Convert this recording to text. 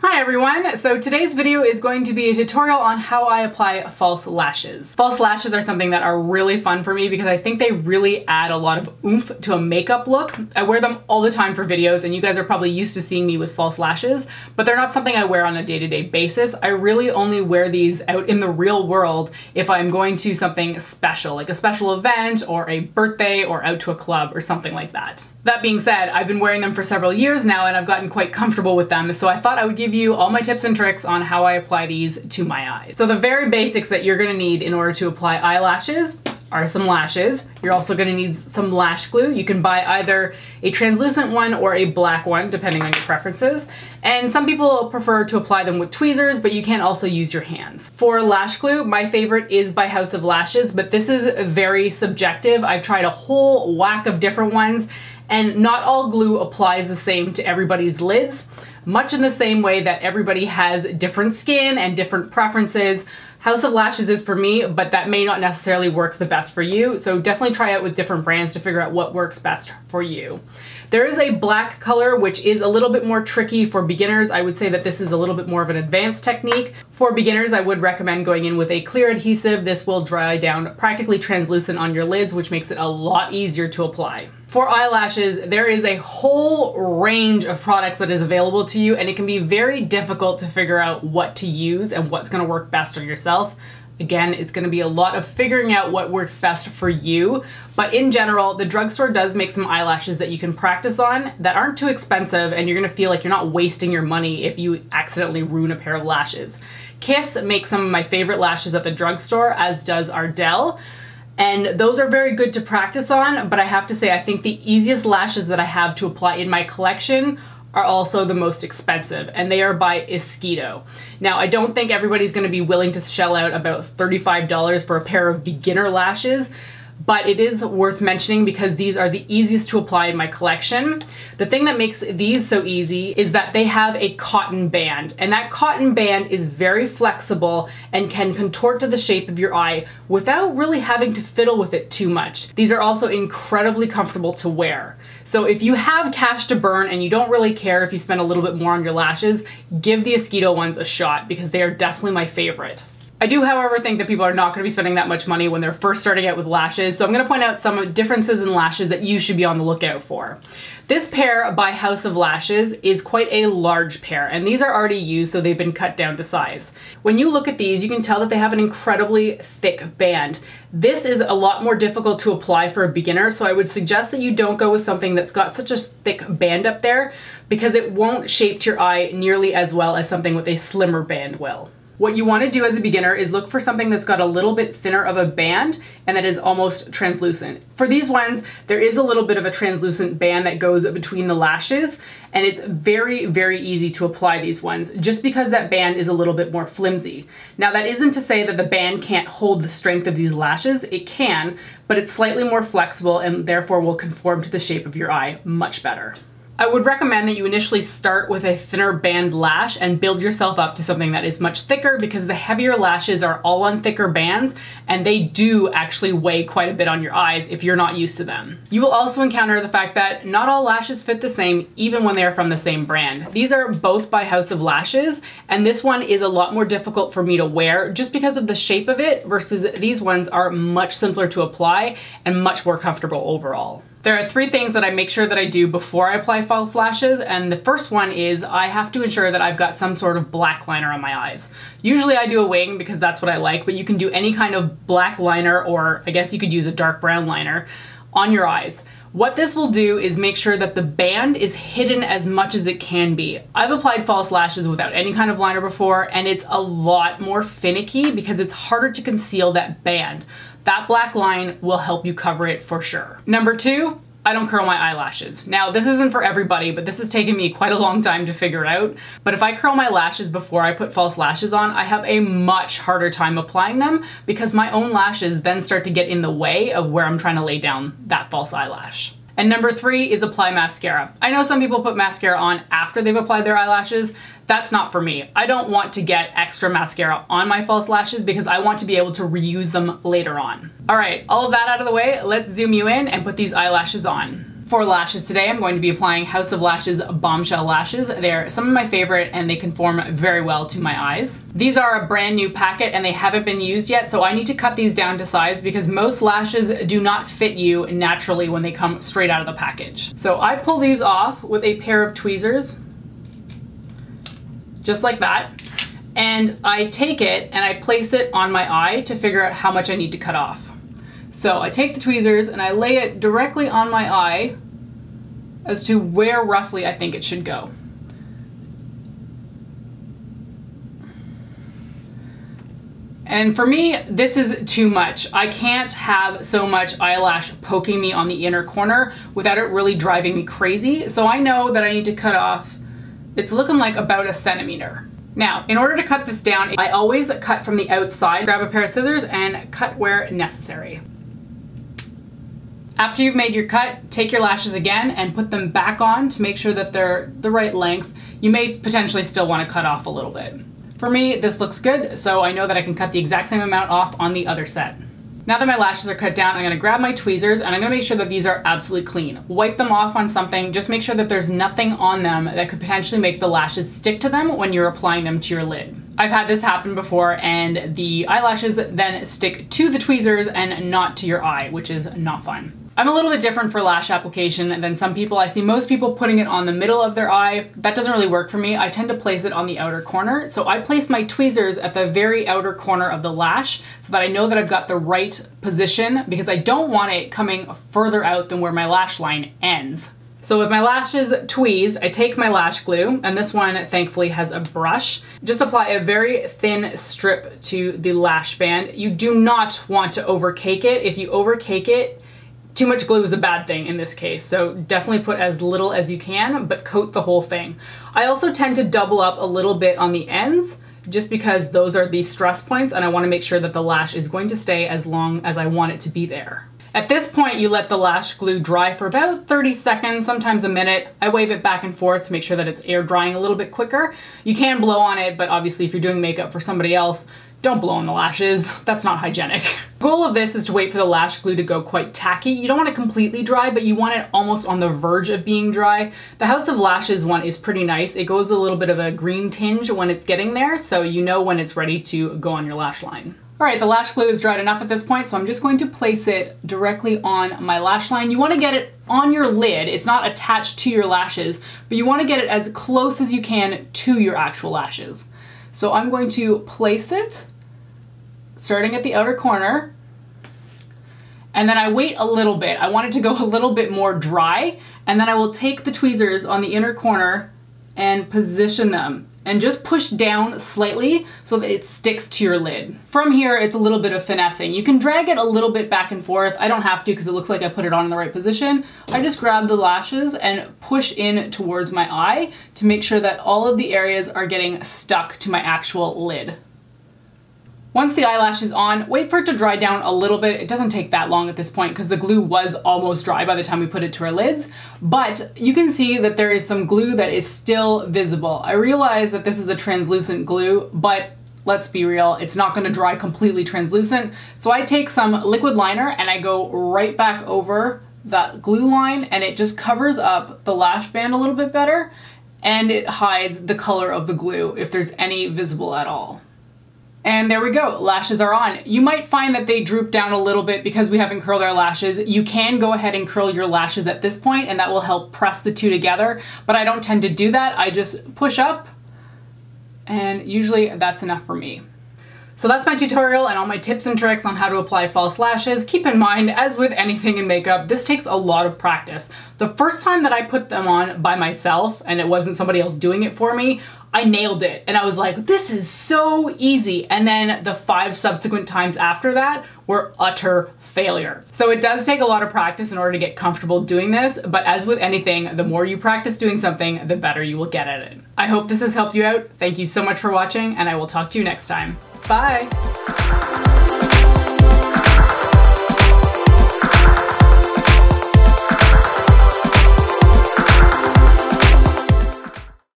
Hi everyone! So today's video is going to be a tutorial on how I apply false lashes. False lashes are something that are really fun for me because I think they really add a lot of oomph to a makeup look. I wear them all the time for videos and you guys are probably used to seeing me with false lashes, but they're not something I wear on a day-to-day basis. I really only wear these out in the real world if I'm going to something special, like a special event or a birthday or out to a club or something like that. That being said, I've been wearing them for several years now and I've gotten quite comfortable with them, so I thought I would give you all my tips and tricks on how I apply these to my eyes. So the very basics that you're gonna need in order to apply eyelashes are some lashes. You're also gonna need some lash glue. You can buy either a translucent one or a black one, depending on your preferences. And some people prefer to apply them with tweezers, but you can also use your hands. For lash glue, my favorite is by House of Lashes, but this is very subjective. I've tried a whole whack of different ones, and not all glue applies the same to everybody's lids. Much in the same way that everybody has different skin and different preferences. House of Lashes is for me, but that may not necessarily work the best for you, so definitely try out with different brands to figure out what works best for you. There is a black color which is a little bit more tricky for beginners. I would say that this is a little bit more of an advanced technique. For beginners, I would recommend going in with a clear adhesive. This will dry down practically translucent on your lids, which makes it a lot easier to apply. For eyelashes, there is a whole range of products that is available to you, and it can be very difficult to figure out what to use and what's going to work best on yourself. Again, it's going to be a lot of figuring out what works best for you, but in general, the drugstore does make some eyelashes that you can practice on that aren't too expensive, and you're going to feel like you're not wasting your money if you accidentally ruin a pair of lashes. Kiss makes some of my favorite lashes at the drugstore, as does Ardell. And those are very good to practice on, but I have to say I think the easiest lashes that I have to apply in my collection are also the most expensive, and they are by Essie. Now, I don't think everybody's going to be willing to shell out about $35 for a pair of beginner lashes, but it is worth mentioning because these are the easiest to apply in my collection. The thing that makes these so easy is that they have a cotton band, and that cotton band is very flexible and can contort to the shape of your eye without really having to fiddle with it too much. These are also incredibly comfortable to wear. So if you have cash to burn and you don't really care if you spend a little bit more on your lashes, give the Essie ones a shot because they are definitely my favorite. I do, however, think that people are not going to be spending that much money when they're first starting out with lashes, so I'm going to point out some differences in lashes that you should be on the lookout for. This pair by House of Lashes is quite a large pair, and these are already used, so they've been cut down to size. When you look at these, you can tell that they have an incredibly thick band. This is a lot more difficult to apply for a beginner, so I would suggest that you don't go with something that's got such a thick band up there because it won't shape your eye nearly as well as something with a slimmer band will. What you want to do as a beginner is look for something that's got a little bit thinner of a band and that is almost translucent. For these ones, there is a little bit of a translucent band that goes between the lashes, and it's very, very easy to apply these ones just because that band is a little bit more flimsy. Now, that isn't to say that the band can't hold the strength of these lashes. It can, but it's slightly more flexible and therefore will conform to the shape of your eye much better. I would recommend that you initially start with a thinner band lash and build yourself up to something that is much thicker because the heavier lashes are all on thicker bands and they do actually weigh quite a bit on your eyes if you're not used to them. You will also encounter the fact that not all lashes fit the same even when they are from the same brand. These are both by House of Lashes, and this one is a lot more difficult for me to wear just because of the shape of it versus these ones are much simpler to apply and much more comfortable overall. There are three things that I make sure that I do before I apply false lashes, and the first one is I have to ensure that I've got some sort of black liner on my eyes. Usually I do a wing because that's what I like, but you can do any kind of black liner, or I guess you could use a dark brown liner on your eyes. What this will do is make sure that the band is hidden as much as it can be. I've applied false lashes without any kind of liner before, and it's a lot more finicky because it's harder to conceal that band. That black line will help you cover it for sure. Number two, I don't curl my eyelashes. Now, this isn't for everybody, but this has taken me quite a long time to figure out. But if I curl my lashes before I put false lashes on, I have a much harder time applying them because my own lashes then start to get in the way of where I'm trying to lay down that false eyelash. And number three is apply mascara. I know some people put mascara on after they've applied their eyelashes. That's not for me. I don't want to get extra mascara on my false lashes because I want to be able to reuse them later on. All right, all of that out of the way, let's zoom you in and put these eyelashes on. For lashes today, I'm going to be applying House of Lashes Bombshell Lashes. They're some of my favorite and they conform very well to my eyes. These are a brand new packet and they haven't been used yet, so I need to cut these down to size because most lashes do not fit you naturally when they come straight out of the package. So I pull these off with a pair of tweezers, just like that. And I take it and I place it on my eye to figure out how much I need to cut off. So I take the tweezers and I lay it directly on my eye as to where roughly I think it should go. And for me, this is too much. I can't have so much eyelash poking me on the inner corner without it really driving me crazy. So I know that I need to cut off, it's looking like about 1 centimeter. Now, in order to cut this down, I always cut from the outside. Grab a pair of scissors and cut where necessary. After you've made your cut, take your lashes again and put them back on to make sure that they're the right length. You may potentially still want to cut off a little bit. For me, this looks good, so I know that I can cut the exact same amount off on the other set. Now that my lashes are cut down, I'm going to grab my tweezers and I'm going to make sure that these are absolutely clean. Wipe them off on something, just make sure that there's nothing on them that could potentially make the lashes stick to them when you're applying them to your lid. I've had this happen before and the eyelashes then stick to the tweezers and not to your eye, which is not fun. I'm a little bit different for lash application than some people. I see most people putting it on the middle of their eye. That doesn't really work for me. I tend to place it on the outer corner. So I place my tweezers at the very outer corner of the lash so that I know that I've got the right position because I don't want it coming further out than where my lash line ends. So with my lashes tweezed, I take my lash glue, and this one thankfully has a brush. Just apply a very thin strip to the lash band. You do not want to overcake it. If you overcake it, too much glue is a bad thing in this case, so definitely put as little as you can, but coat the whole thing. I also tend to double up a little bit on the ends, just because those are the stress points and I want to make sure that the lash is going to stay as long as I want it to be there. At this point, you let the lash glue dry for about 30 seconds, sometimes a minute. I wave it back and forth to make sure that it's air drying a little bit quicker. You can blow on it, but obviously if you're doing makeup for somebody else, don't blow on the lashes. That's not hygienic. The goal of this is to wait for the lash glue to go quite tacky. You don't want it completely dry, but you want it almost on the verge of being dry. The House of Lashes one is pretty nice. It goes a little bit of a green tinge when it's getting there, so you know when it's ready to go on your lash line. All right, the lash glue is dried enough at this point, so I'm just going to place it directly on my lash line. You want to get it on your lid. It's not attached to your lashes, but you want to get it as close as you can to your actual lashes. So I'm going to place it starting at the outer corner, and then I wait a little bit. I want it to go a little bit more dry, and then I will take the tweezers on the inner corner and position them and just push down slightly so that it sticks to your lid. From here, it's a little bit of finessing. You can drag it a little bit back and forth. I don't have to because it looks like I put it on in the right position. I just grab the lashes and push in towards my eye to make sure that all of the areas are getting stuck to my actual lid. Once the eyelash is on, wait for it to dry down a little bit. It doesn't take that long at this point because the glue was almost dry by the time we put it to our lids, but you can see that there is some glue that is still visible. I realize that this is a translucent glue, but let's be real, it's not going to dry completely translucent. So I take some liquid liner and I go right back over that glue line, and it just covers up the lash band a little bit better, and it hides the color of the glue if there's any visible at all. And there we go, lashes are on. You might find that they droop down a little bit because we haven't curled our lashes. You can go ahead and curl your lashes at this point and that will help press the two together, but I don't tend to do that. I just push up and usually that's enough for me. So that's my tutorial and all my tips and tricks on how to apply false lashes. Keep in mind, as with anything in makeup, this takes a lot of practice. The first time that I put them on by myself and it wasn't somebody else doing it for me, I nailed it and I was like, this is so easy. And then the 5 subsequent times after that were utter failure. So it does take a lot of practice in order to get comfortable doing this, but as with anything, the more you practice doing something, the better you will get at it. I hope this has helped you out. Thank you so much for watching and I will talk to you next time. Bye.